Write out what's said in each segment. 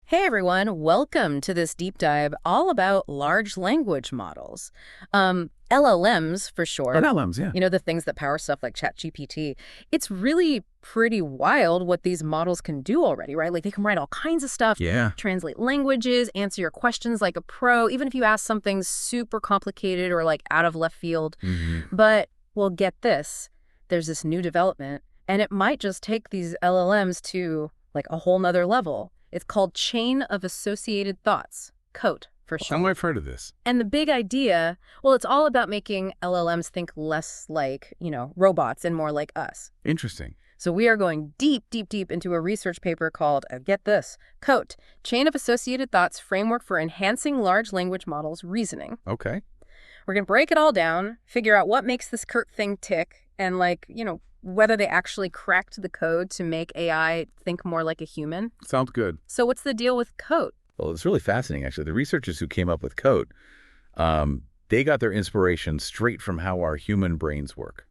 Hey everyone, welcome to this deep dive all about large language models. LLMs for short, LLMs, yeah. the things that power stuff like ChatGPT. It's really pretty wild what these models can do already, right? Like they can write all kinds of stuff, Yeah. translate languages, answer your questions like a pro, even if you ask something super complicated or like out of left field. hmm But, well, get this, there's this new development, and it might just take these LLMs to like a whole nother level. It's called chain of associated thoughts, CoAT for I know short. I've heard of this. And the big idea, well, it's all about making LLMs think less like, robots and more like us. Interesting. So we are going deep, deep, deep into a research paper called, get this, CoAT, Chain of Associated Thoughts Framework for Enhancing Large Language Models Reasoning. Okay. We're going to break it all down, figure out what makes this CoAT thing tick, and whether they actually cracked the code to make AI think more like a human. Sounds good. So what's the deal with CoAT? Well, it's really fascinating, actually. The researchers who came up with CoAT, they got their inspiration straight from how our human brains work.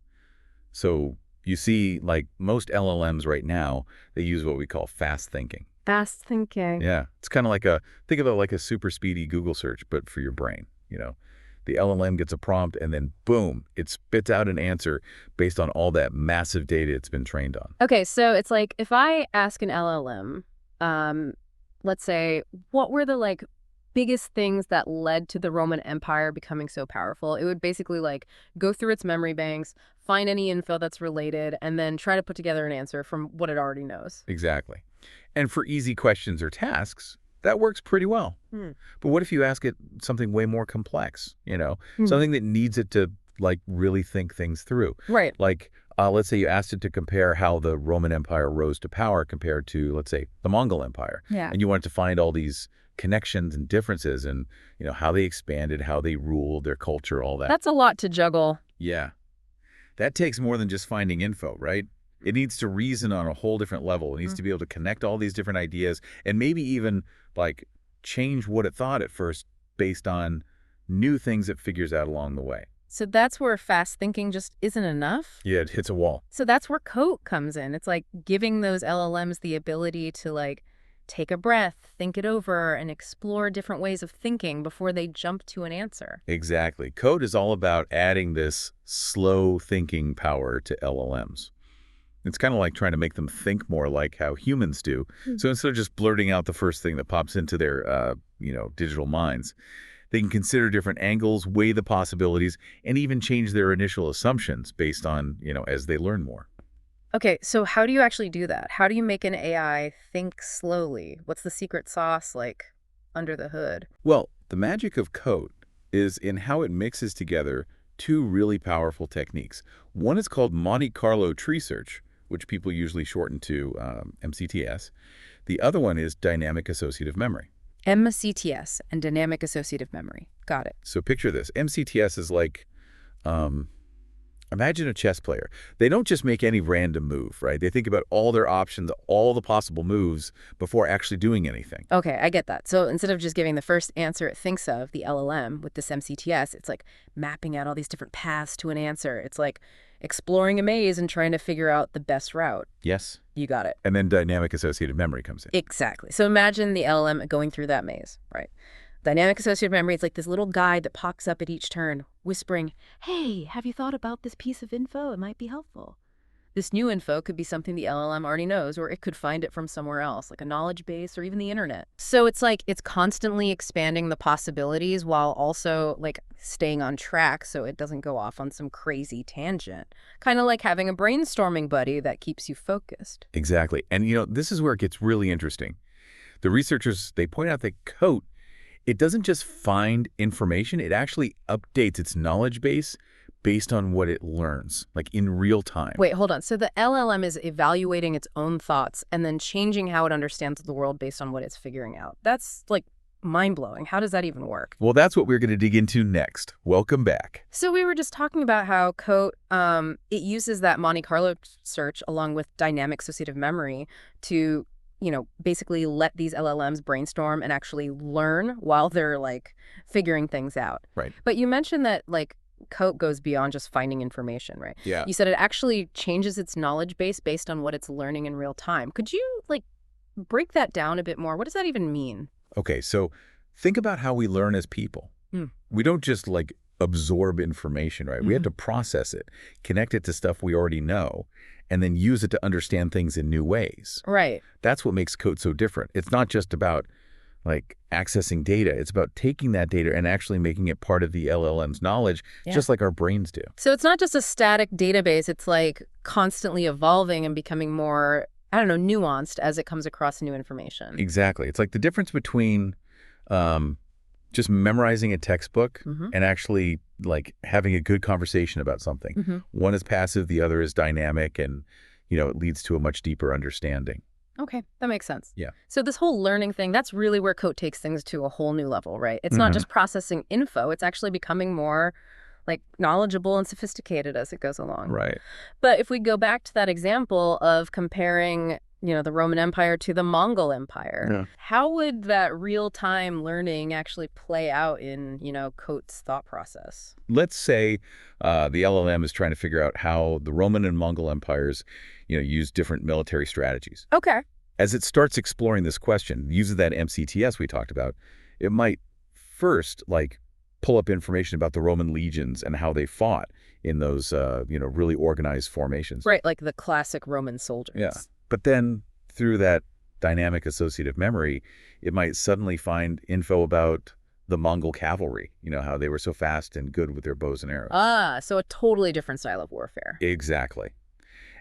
So you see, like most LLMs right now, they use what we call fast thinking. Fast thinking. Yeah. It's kind of like think of it like a super speedy Google search, but for your brain. The LLM gets a prompt and then boom, it spits out an answer based on all that massive data it's been trained on. Okay, so it's like if I ask an LLM, let's say, what were the biggest things that led to the Roman Empire becoming so powerful? It would basically go through its memory banks, find any info that's related, and then try to put together an answer from what it already knows. Exactly. And for easy questions or tasks, that works pretty well. But what if you ask it something way more complex, something that needs it to really think things through? Right. Let's say you asked it to compare how the Roman Empire rose to power compared to, let's say, the Mongol Empire. Yeah. And you wanted to find all these connections and differences and, how they expanded, how they ruled, their culture, all that. That's a lot to juggle. Yeah. That takes more than just finding info, right? It needs to reason on a whole different level. It needs to be able to connect all these different ideas and maybe even change what it thought at first based on new things it figures out along the way. So that's where fast thinking just isn't enough? Yeah, it hits a wall. So that's where CoAT comes in. It's like giving those LLMs the ability to take a breath, think it over, and explore different ways of thinking before they jump to an answer. Exactly. CoAT is all about adding this slow thinking power to LLMs. It's kind of like trying to make them think more like how humans do. So instead of just blurting out the first thing that pops into their, digital minds, they can consider different angles, weigh the possibilities, and even change their initial assumptions based on, as they learn more. Okay, so how do you actually do that? How do you make an AI think slowly? What's the secret sauce under the hood? Well, the magic of CoAT is in how it mixes together two really powerful techniques. One is called Monte Carlo Tree Search, which people usually shorten to MCTS. The other one is dynamic associative memory. MCTS and dynamic associative memory. Got it. So picture this. MCTS is imagine a chess player. They don't just make any random move, right? They think about all their options, all the possible moves before actually doing anything. Okay, I get that. So instead of just giving the first answer it thinks of, the LLM, with this MCTS, it's mapping out all these different paths to an answer. It's exploring a maze and trying to figure out the best route. Yes. You got it. And then dynamic associative memory comes in. Exactly. So imagine the LLM going through that maze, right? Dynamic associative memory, it's like this little guide that pops up at each turn, whispering, hey, have you thought about this piece of info? It might be helpful. This new info could be something the LLM already knows, or it could find it from somewhere else, like a knowledge base or even the internet. So it's it's constantly expanding the possibilities while also staying on track so it doesn't go off on some crazy tangent. Kind of like having a brainstorming buddy that keeps you focused. Exactly. And, this is where it gets really interesting. The researchers, they point out that CoAT, it doesn't just find information, it actually updates its knowledge base based on what it learns, in real time. Wait, hold on. So the LLM is evaluating its own thoughts and then changing how it understands the world based on what it's figuring out. That's mind-blowing. How does that even work? Well, that's what we're going to dig into next. Welcome back. So we were just talking about how CoAT, it uses that Monte Carlo search along with dynamic associative memory to basically let these LLMs brainstorm and actually learn while they're figuring things out. Right. But you mentioned that CoAT goes beyond just finding information, right? Yeah. You said it actually changes its knowledge base based on what it's learning in real time. Could you break that down a bit more. What does that even mean? Okay, so think about how we learn as people. Hmm. We don't just like absorb information, right? We have to process it, connect it to stuff we already know, and then use it to understand things in new ways. Right. That's what makes code so different. It's not just about like accessing data. It's about taking that data and actually making it part of the LLM's knowledge, just like our brains do. So it's not just a static database. It's like constantly evolving and becoming more, I don't know, nuanced as it comes across new information. Exactly. It's like the difference between just memorizing a textbook and actually like having a good conversation about something. One is passive, the other is dynamic, and it leads to a much deeper understanding. Okay, that makes sense. Yeah. So this whole learning thing, that's really where CoAT takes things to a whole new level, right? It's not just processing info, it's actually becoming more like knowledgeable and sophisticated as it goes along. Right. But if we go back to that example of comparing, the Roman Empire to the Mongol Empire, how would that real-time learning actually play out in, CoAT's thought process? Let's say the LLM is trying to figure out how the Roman and Mongol empires, use different military strategies. Okay. As it starts exploring this question, uses that MCTS we talked about, it might first like pull up information about the Roman legions and how they fought in those, really organized formations. Right, like the classic Roman soldiers. Yeah. But then through that dynamic associative memory, it might suddenly find info about the Mongol cavalry, how they were so fast and good with their bows and arrows. Ah, so a totally different style of warfare. Exactly.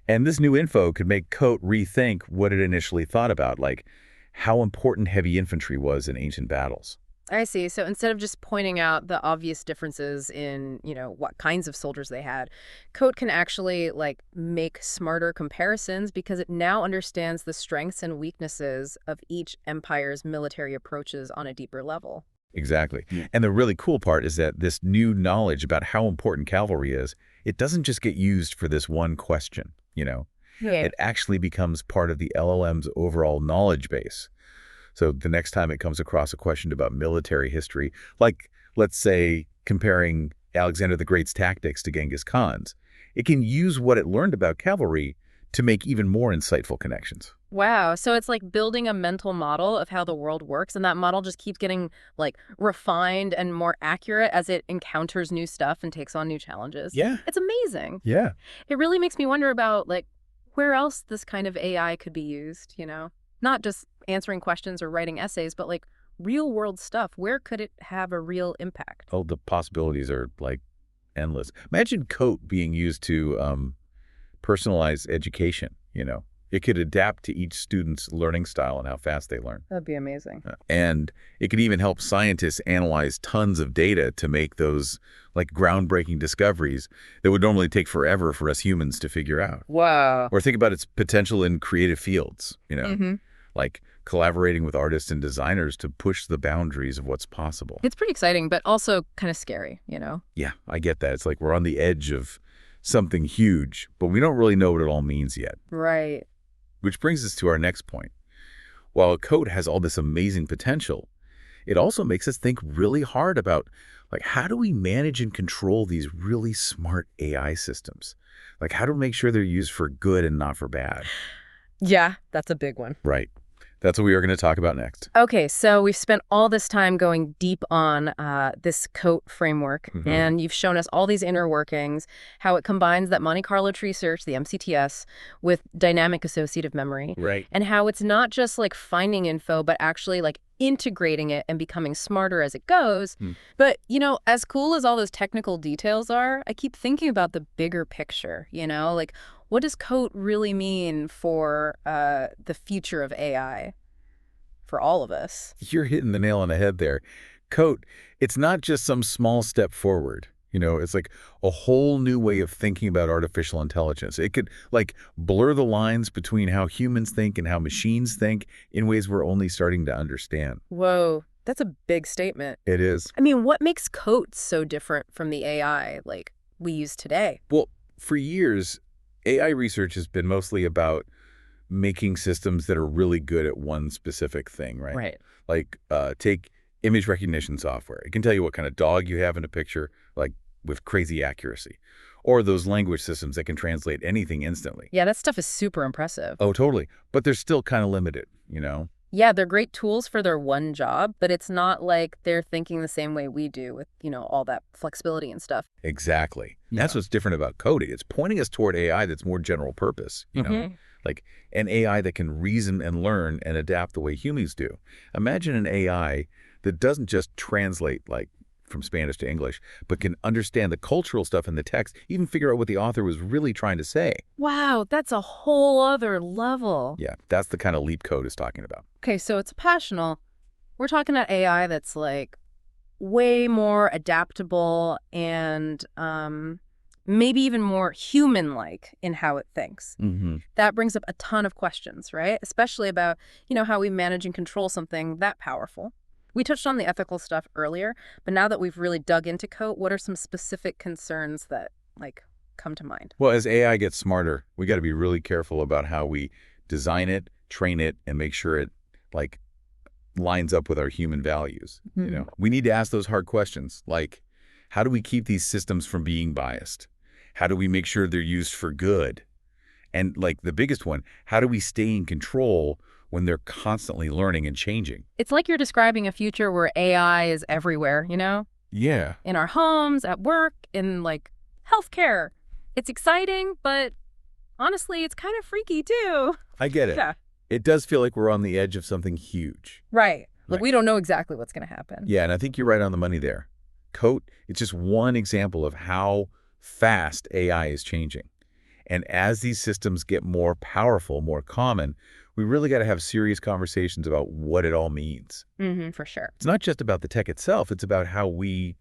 And this new info could make CoAT rethink what it initially thought about, like how important heavy infantry was in ancient battles. I see. So instead of just pointing out the obvious differences in, what kinds of soldiers they had, CoAT can actually like make smarter comparisons because it now understands the strengths and weaknesses of each empire's military approaches on a deeper level. Exactly. And the really cool part is that this new knowledge about how important cavalry is, it doesn't just get used for this one question, It actually becomes part of the LLM's overall knowledge base. So the next time it comes across a question about military history, like, let's say, comparing Alexander the Great's tactics to Genghis Khan's, it can use what it learned about cavalry to make even more insightful connections. Wow. So it's like building a mental model of how the world works, and that model just keeps getting like refined and more accurate as it encounters new stuff and takes on new challenges. Yeah. It's amazing. Yeah. It really makes me wonder about like where else this kind of AI could be used, Not just answering questions or writing essays, but like real world stuff. Where could it have a real impact? Oh, the possibilities are like endless. Imagine CoAT being used to personalize education, It could adapt to each student's learning style and how fast they learn. That'd be amazing. And it could even help scientists analyze tons of data to make those like groundbreaking discoveries that would normally take forever for us humans to figure out. Wow. Or think about its potential in creative fields, like collaborating with artists and designers to push the boundaries of what's possible. It's pretty exciting, but also kind of scary, Yeah, I get that. It's like we're on the edge of something huge, but we don't really know what it all means yet. Right. Which brings us to our next point. While CoAT has all this amazing potential, it also makes us think really hard about, like, how do we manage and control these really smart AI systems? Like, how do we make sure they're used for good and not for bad? Yeah, that's a big one. Right. That's what we are going to talk about next. Okay, so we've spent all this time going deep on this CoAT framework, and you've shown us all these inner workings, how it combines that Monte Carlo Tree Search, the MCTS, with dynamic associative memory. Right. And how it's not just like finding info, but actually like integrating it and becoming smarter as it goes. But, as cool as all those technical details are, I keep thinking about the bigger picture, like what does CoAT really mean for the future of AI for all of us? You're hitting the nail on the head there. CoAT, it's not just some small step forward. It's like a whole new way of thinking about artificial intelligence. It could like blur the lines between how humans think and how machines think in ways we're only starting to understand. Whoa, that's a big statement. It is. I mean, what makes CoAT so different from the AI like we use today? Well, for years, AI research has been mostly about making systems that are really good at one specific thing, right? Right. Like take image recognition software. It can tell you what kind of dog you have in a picture, like with crazy accuracy. Or those language systems that can translate anything instantly. Yeah, that stuff is super impressive. Oh, totally. But they're still kind of limited, you know? Yeah, they're great tools for their one job, but it's not like they're thinking the same way we do with, all that flexibility and stuff. Exactly. Yeah. That's what's different about coding. It's pointing us toward AI that's more general purpose, like an AI that can reason and learn and adapt the way humans do. Imagine an AI that doesn't just translate like from Spanish to English, but can understand the cultural stuff in the text, even figure out what the author was really trying to say. Wow, that's a whole other level. Yeah, that's the kind of leap code is talking about. Okay, so it's passional. We're talking about AI that's like way more adaptable and maybe even more human-like in how it thinks. Mm-hmm. That brings up a ton of questions, right? Especially about, how we manage and control something that powerful. We touched on the ethical stuff earlier, but now that we've really dug into CoAT, what are some specific concerns that, come to mind? Well, as AI gets smarter, we got to be really careful about how we design it, train it, and make sure it, lines up with our human values. Mm-hmm. We need to ask those hard questions, like, how do we keep these systems from being biased? How do we make sure they're used for good? And, the biggest one, how do we stay in control when they're constantly learning and changing? It's like you're describing a future where AI is everywhere, Yeah. in our homes, at work, in, healthcare. It's exciting, but honestly, it's kind of freaky, too. I get it. Yeah. It does feel like we're on the edge of something huge. Right. Right. We don't know exactly what's going to happen. Yeah, and I think you're right on the money there. CoAT, it's just one example of how fast AI is changing. And as these systems get more powerful, more common, we really got to have serious conversations about what it all means. Mm-hmm, for sure. It's not just about the tech itself. It's about how we,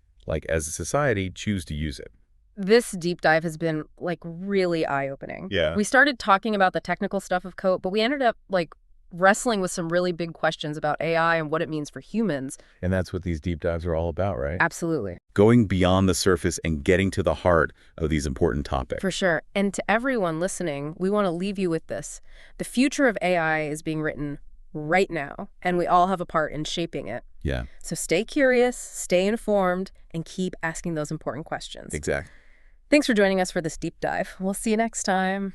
as a society, choose to use it. This deep dive has been, really eye-opening. Yeah. We started talking about the technical stuff of CoAT, but we ended up, wrestling with some really big questions about AI and what it means for humans. And that's what these deep dives are all about, right? Absolutely. Going beyond the surface and getting to the heart of these important topics. For sure. And to everyone listening, we want to leave you with this. The future of AI is being written right now, and we all have a part in shaping it. Yeah. So stay curious, stay informed, and keep asking those important questions. Exactly. Thanks for joining us for this deep dive. We'll see you next time.